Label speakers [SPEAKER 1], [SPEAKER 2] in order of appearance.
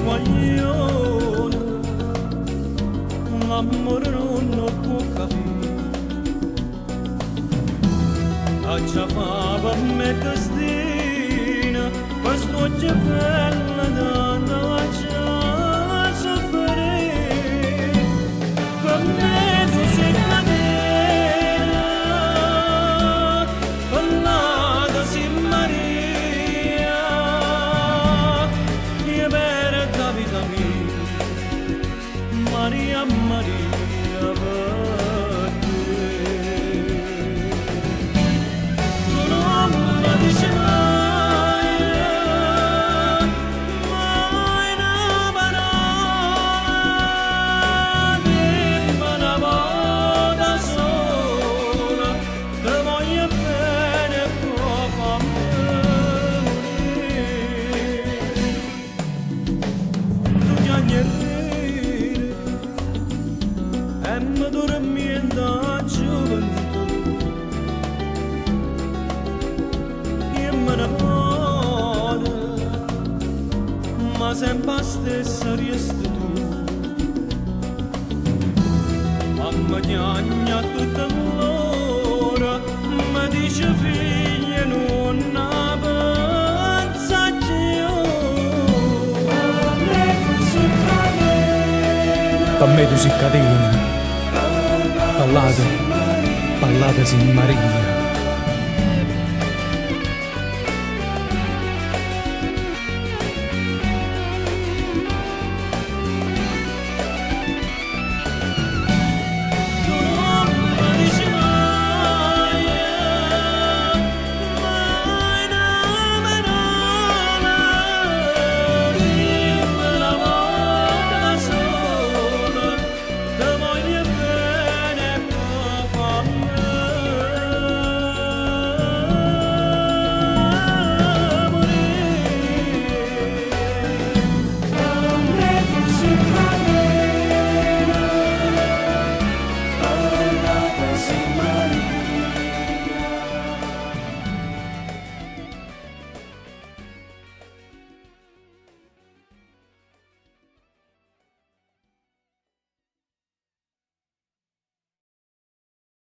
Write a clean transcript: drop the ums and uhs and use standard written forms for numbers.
[SPEAKER 1] guaglione, l'amore non può capire. Accia fa per me destina, questo oggi è bella donna, lascia soffrire. Per me tu sei catena, ballata si Maria, e vera da vita mia, Maria, Maria, per te. Tu non mi dici mai, mai una parola, dimmi una volta sola, te voglio bene e può farmi morire. Tu chiacchierire e mi dormi in da gioventù, io me ne vado, ma sempre stessa resti tu. Mamma chiagna tutta l'ora, mi dice figlia non pensa più.
[SPEAKER 2] Per me tu sei catena, ballate, ballate sin Maria.